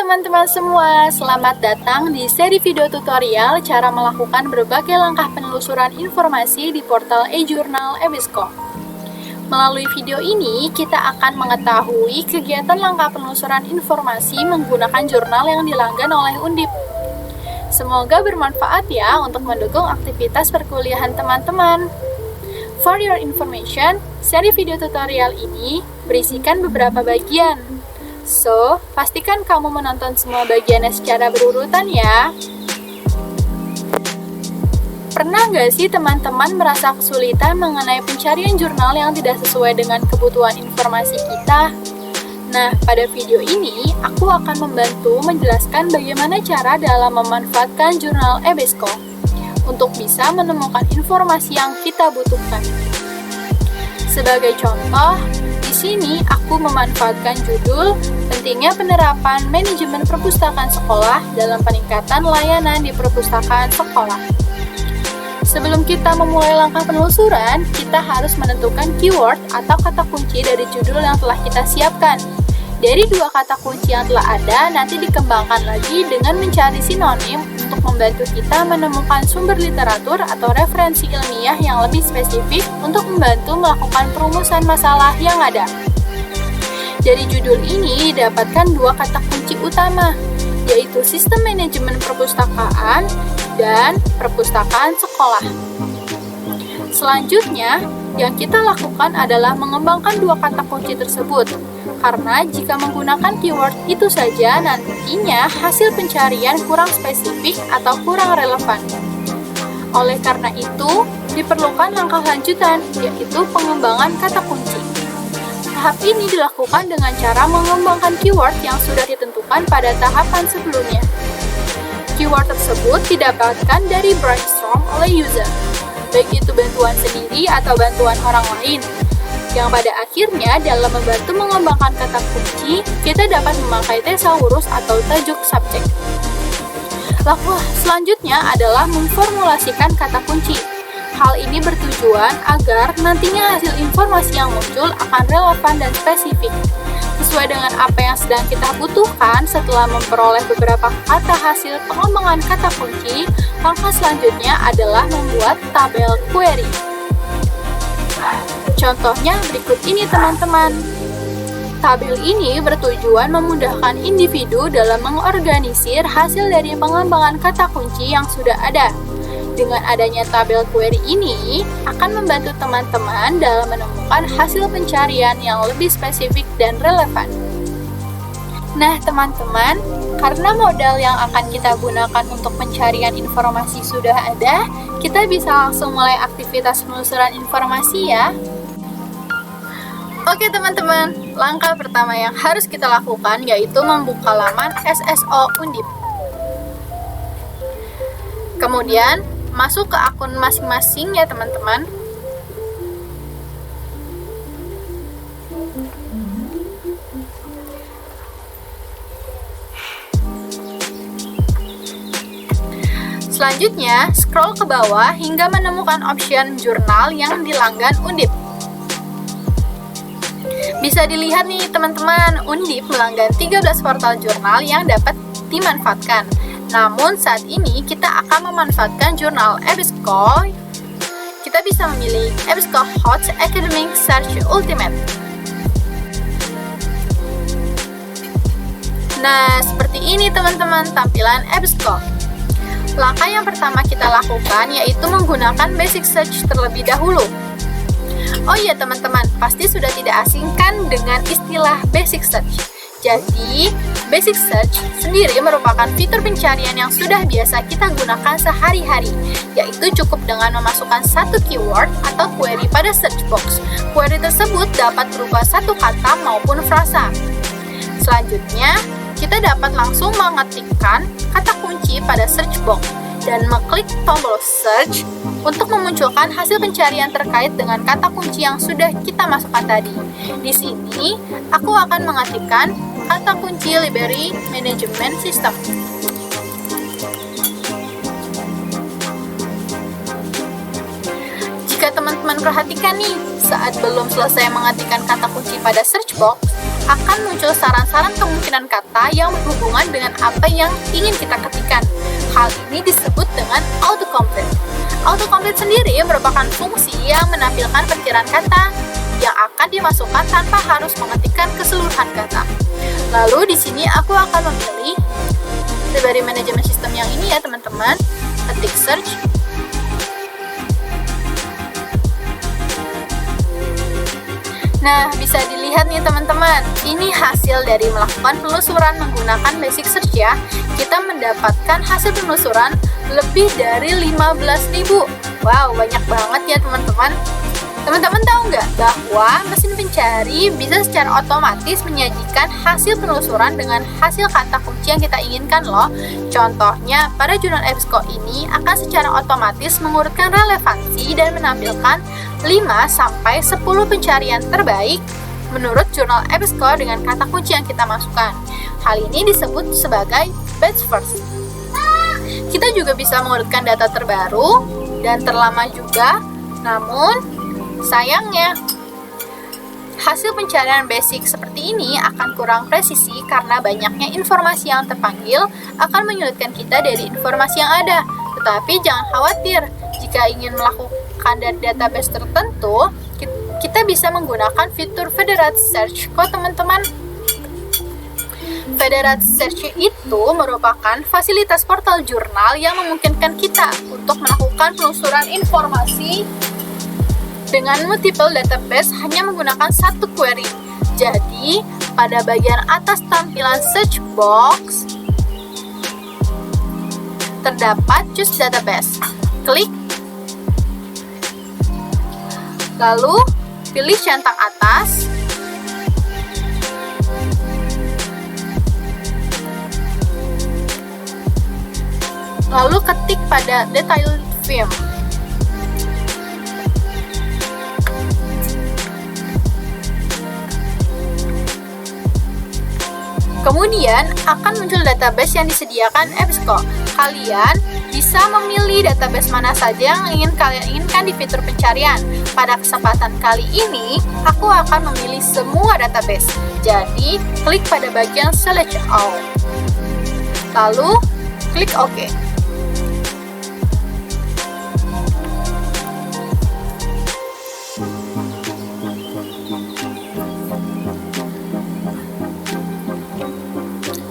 teman-teman semua, selamat datang di seri video tutorial cara melakukan berbagai langkah penelusuran informasi di portal e-jurnal EBSCO. Melalui video ini, kita akan mengetahui kegiatan langkah penelusuran informasi menggunakan jurnal yang dilanggan oleh Undip. Semoga bermanfaat ya untuk mendukung aktivitas perkuliahan teman-teman. For your information, seri video tutorial ini berisikan beberapa bagian. So, pastikan kamu menonton semua bagiannya secara berurutan ya. Pernah nggak sih teman-teman merasa kesulitan mengenai pencarian jurnal yang tidak sesuai dengan kebutuhan informasi kita? Nah, pada video ini, aku akan membantu menjelaskan bagaimana cara dalam memanfaatkan jurnal EBSCO untuk bisa menemukan informasi yang kita butuhkan. Sebagai contoh, di sini aku memanfaatkan judul pentingnya penerapan manajemen perpustakaan sekolah dalam peningkatan layanan di perpustakaan sekolah. Sebelum kita memulai langkah penelusuran, kita harus menentukan keyword atau kata kunci dari judul yang telah kita siapkan. Dari dua kata kunci yang telah ada, nanti dikembangkan lagi dengan mencari sinonim untuk membantu kita menemukan sumber literatur atau referensi ilmiah yang lebih spesifik untuk membantu melakukan perumusan masalah yang ada. Dari judul ini didapatkan dua kata kunci utama, yaitu sistem manajemen perpustakaan dan perpustakaan sekolah. Selanjutnya, yang kita lakukan adalah mengembangkan dua kata kunci tersebut, karena jika menggunakan keyword itu saja, nantinya hasil pencarian kurang spesifik atau kurang relevan. Oleh karena itu, diperlukan langkah lanjutan, yaitu pengembangan kata kunci. Tahap ini dilakukan dengan cara mengembangkan keyword yang sudah ditentukan pada tahapan sebelumnya. Keyword tersebut didapatkan dari brainstorm oleh user, baik itu bantuan sendiri atau bantuan orang lain, yang pada akhirnya dalam membantu mengembangkan kata kunci, kita dapat memakai thesaurus atau tajuk subjek. Langkah selanjutnya adalah memformulasikan kata kunci. Hal ini bertujuan agar nantinya hasil informasi yang muncul akan relevan dan spesifik, sesuai dengan apa yang sedang kita butuhkan. Setelah memperoleh beberapa kata hasil pengembangan kata kunci, langkah selanjutnya adalah membuat tabel query. Contohnya berikut ini teman-teman. Tabel ini bertujuan memudahkan individu dalam mengorganisir hasil dari pengembangan kata kunci yang sudah ada. Dengan adanya tabel query ini, akan membantu teman-teman dalam menemukan hasil pencarian yang lebih spesifik dan relevan. Nah teman-teman, karena modal yang akan kita gunakan untuk pencarian informasi sudah ada, kita bisa langsung mulai aktivitas penelusuran informasi ya. Oke teman-teman, langkah pertama yang harus kita lakukan yaitu membuka laman SSO Undip. Kemudian, masuk ke akun masing-masing ya teman-teman. Selanjutnya, scroll ke bawah hingga menemukan option jurnal yang dilanggan Undip. Bisa dilihat nih teman-teman, Undip melanggan 13 portal jurnal yang dapat dimanfaatkan. Namun saat ini kita akan memanfaatkan jurnal EBSCO. Kita bisa memilih EBSCO Hot Academic Search Ultimate. Nah, seperti ini teman-teman tampilan EBSCO. Langkah yang pertama kita lakukan yaitu menggunakan basic search terlebih dahulu. Oh iya teman-teman, pasti sudah tidak asing kan dengan istilah basic search. Jadi, basic search sendiri merupakan fitur pencarian yang sudah biasa kita gunakan sehari-hari, yaitu cukup dengan memasukkan satu keyword atau query pada search box. Query tersebut dapat berupa satu kata maupun frasa. Selanjutnya, kita dapat langsung mengetikkan kata kunci pada search box dan mengklik tombol search untuk memunculkan hasil pencarian terkait dengan kata kunci yang sudah kita masukkan tadi. Di sini, aku akan mengetikkan kata kunci Library Management System. Jika teman-teman perhatikan nih, saat belum selesai mengetikkan kata kunci pada search box, akan muncul saran-saran kemungkinan kata yang berhubungan dengan apa yang ingin kita ketikkan. Hal ini disebut dengan autocomplete. Autocomplete sendiri merupakan fungsi yang menampilkan perkiraan kata yang akan dimasukkan tanpa harus mengetikkan keseluruhan kata. Lalu di sini aku akan memilih dari manajemen sistem yang ini ya teman-teman. Ketik search. Nah, bisa dilihat nih teman-teman, ini hasil dari melakukan penelusuran menggunakan basic search ya. Kita mendapatkan hasil penelusuran lebih dari 15.000. Wow, banyak banget ya teman-teman. Teman-teman tahu nggak bahwa mesin pencari bisa secara otomatis menyajikan hasil penelusuran dengan hasil kata kunci yang kita inginkan loh. Contohnya, pada jurnal EBSCO ini akan secara otomatis mengurutkan relevansi dan menampilkan 5-10 pencarian terbaik menurut jurnal EBSCO dengan kata kunci yang kita masukkan. Hal ini disebut sebagai batch first. Kita juga bisa mengurutkan data terbaru dan terlama juga, namun sayangnya, hasil pencarian basic seperti ini akan kurang presisi karena banyaknya informasi yang terpanggil akan menyulitkan kita dari informasi yang ada. Tetapi jangan khawatir, jika ingin melakukan database tertentu, kita bisa menggunakan fitur Federated Search kok teman-teman. Federated Search itu merupakan fasilitas portal jurnal yang memungkinkan kita untuk melakukan penelusuran informasi dengan multiple database hanya menggunakan satu query. Jadi, pada bagian atas tampilan search box terdapat choose database. Klik, lalu pilih centang atas, lalu ketik pada detailed view. Kemudian akan muncul database yang disediakan EBSCO. Kalian bisa memilih database mana saja yang ingin kalian inginkan di fitur pencarian. Pada kesempatan kali ini, aku akan memilih semua database. Jadi, klik pada bagian Select All. Lalu, klik OK.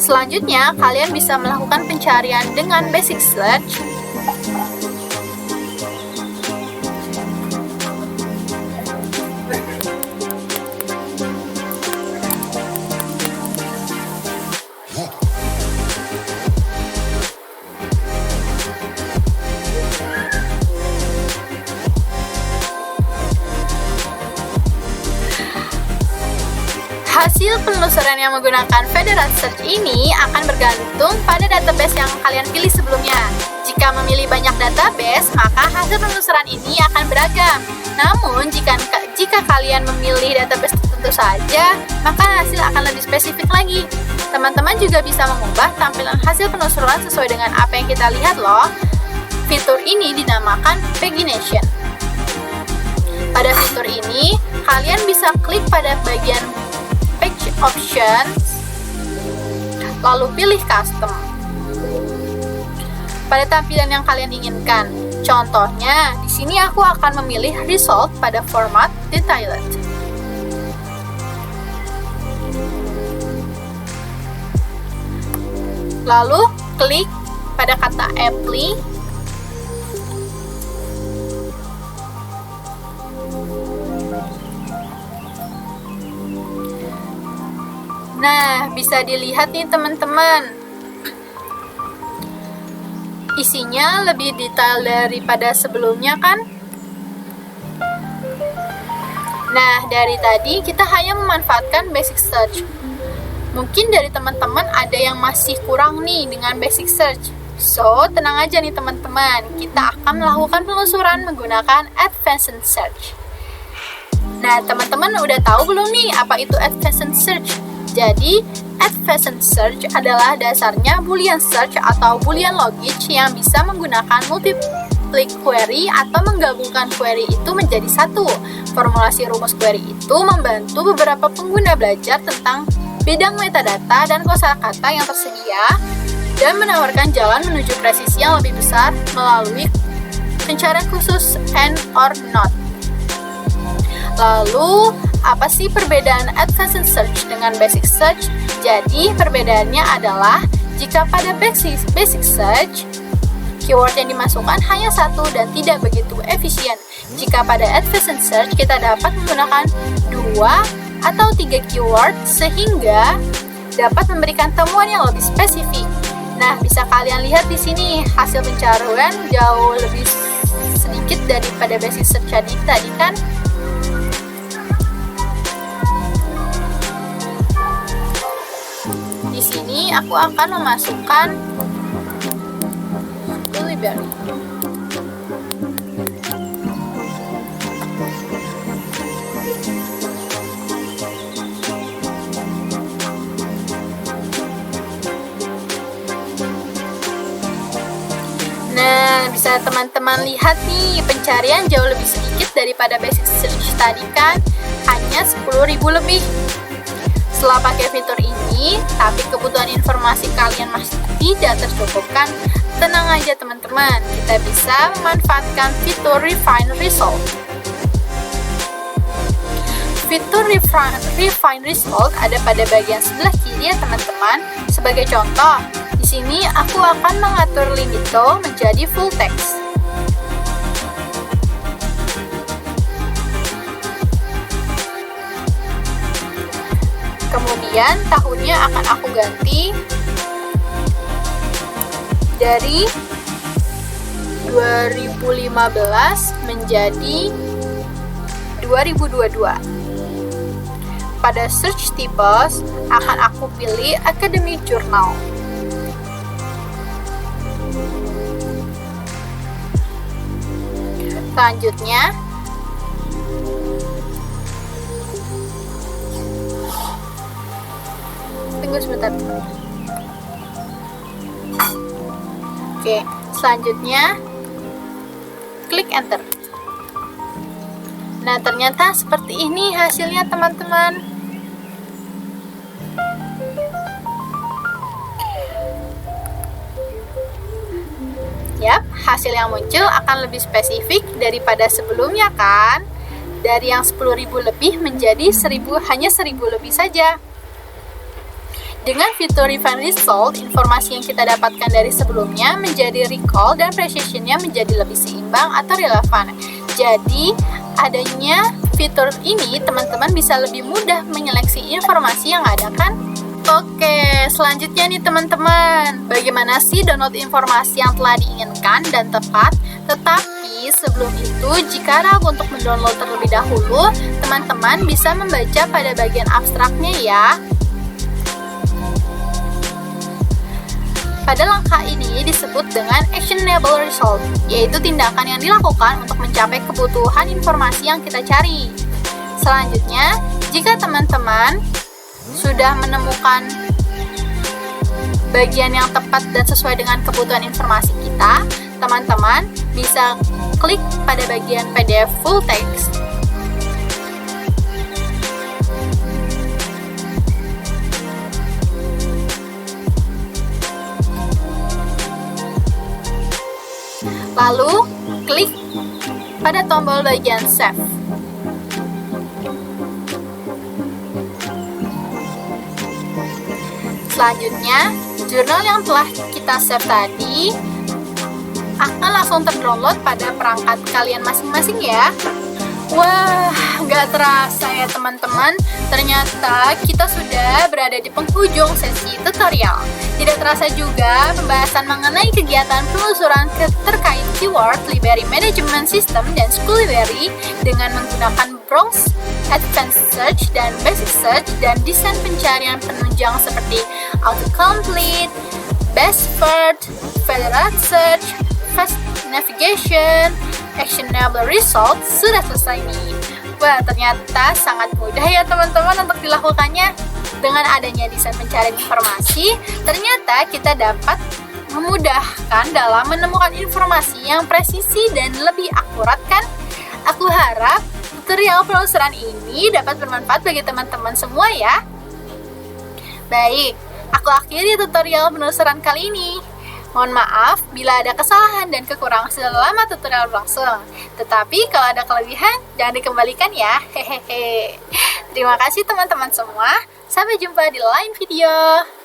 Selanjutnya, kalian bisa melakukan pencarian dengan basic search. Hasil penelusuran yang menggunakan Federated Search ini akan bergantung pada database yang kalian pilih sebelumnya. Jika memilih banyak database, maka hasil penelusuran ini akan beragam. Namun, jika kalian memilih database tertentu saja, maka hasil akan lebih spesifik lagi. Teman-teman juga bisa mengubah tampilan hasil penelusuran sesuai dengan apa yang kita lihat loh. Fitur ini dinamakan pagination. Pada fitur ini, kalian bisa klik pada bagian Page Options, lalu pilih Custom pada tampilan yang kalian inginkan. Contohnya, di sini aku akan memilih Result pada format Detailed. Lalu, klik pada kata Apply. Nah, bisa dilihat nih teman-teman, isinya lebih detail daripada sebelumnya kan? Nah, dari tadi kita hanya memanfaatkan basic search. Mungkin dari teman-teman ada yang masih kurang nih dengan basic search. So, tenang aja nih teman-teman, kita akan melakukan penelusuran menggunakan advanced search. Nah, teman-teman udah tahu belum nih apa itu advanced search? Jadi, advanced search adalah dasarnya Boolean search atau Boolean logic yang bisa menggunakan mengklik query atau menggabungkan query itu menjadi satu. Formulasi rumus query itu membantu beberapa pengguna belajar tentang bidang metadata dan kosakata yang tersedia dan menawarkan jalan menuju presisi yang lebih besar melalui pencarian khusus and or not. Lalu, apa sih perbedaan advanced search dengan basic search? Jadi, perbedaannya adalah jika pada basic search, keyword yang dimasukkan hanya satu dan tidak begitu efisien. Jika pada advanced search, kita dapat menggunakan 2 atau 3 keyword sehingga dapat memberikan temuan yang lebih spesifik. Nah, bisa kalian lihat di sini hasil pencarian jauh lebih sedikit daripada basic search tadi kan? Di sini aku akan memasukkan Blueberry. Nah, bisa teman-teman lihat nih, pencarian jauh lebih sedikit daripada basic search tadi kan, hanya 10.000 lebih. Setelah pakai fitur ini, tapi kebutuhan informasi kalian masih tidak tercukupkan, tenang aja teman-teman, kita bisa memanfaatkan fitur Refine Result. Fitur Refine Result ada pada bagian sebelah kiri ya teman-teman. Sebagai contoh, di sini aku akan mengatur limito menjadi full text. Kemudian tahunnya akan aku ganti dari 2015 menjadi 2022. Pada search types akan aku pilih academic journal. Selanjutnya, tunggu sebentar. Oke, selanjutnya klik enter. Nah, ternyata seperti ini hasilnya teman-teman. Yap, hasil yang muncul akan lebih spesifik daripada sebelumnya kan? Dari yang 10.000 lebih menjadi hanya 1.000 lebih saja. Dengan fitur Refine Result, informasi yang kita dapatkan dari sebelumnya menjadi recall dan precision-nya menjadi lebih seimbang atau relevan. Jadi, adanya fitur ini, teman-teman bisa lebih mudah menyeleksi informasi yang ada kan? Oke, selanjutnya nih teman-teman, bagaimana sih download informasi yang telah diinginkan dan tepat? Tetapi sebelum itu, jika ragu untuk mendownload terlebih dahulu, teman-teman bisa membaca pada bagian abstraknya ya. Pada langkah ini disebut dengan actionable result, yaitu tindakan yang dilakukan untuk mencapai kebutuhan informasi yang kita cari. Selanjutnya, jika teman-teman sudah menemukan bagian yang tepat dan sesuai dengan kebutuhan informasi kita, teman-teman bisa klik pada bagian PDF full text. Lalu, klik pada tombol bagian Save. Selanjutnya, jurnal yang telah kita save tadi akan langsung terdownload pada perangkat kalian masing-masing ya. Wah, nggak terasa ya teman-teman, ternyata kita sudah berada di penghujung sesi tutorial. Tidak terasa juga pembahasan mengenai kegiatan penelusuran terkait keyword, library management system, dan school library dengan menggunakan browse, advanced search, dan basic search, dan desain pencarian penunjang seperti autocomplete, best first, federal search, fast navigation, actionable result sudah selesai nih. Wah, ternyata sangat mudah ya teman-teman untuk dilakukannya. Dengan adanya desain pencarian informasi, ternyata kita dapat memudahkan dalam menemukan informasi yang presisi dan lebih akurat kan? Aku harap tutorial penelusuran ini dapat bermanfaat bagi teman-teman semua ya. Baik, aku akhiri tutorial penelusuran kali ini. Mohon maaf bila ada kesalahan dan kekurangan selama tutorial berlangsung. Tetapi kalau ada kelebihan, jangan dikembalikan ya. Hehehe. Terima kasih teman-teman semua. Sampai jumpa di lain video.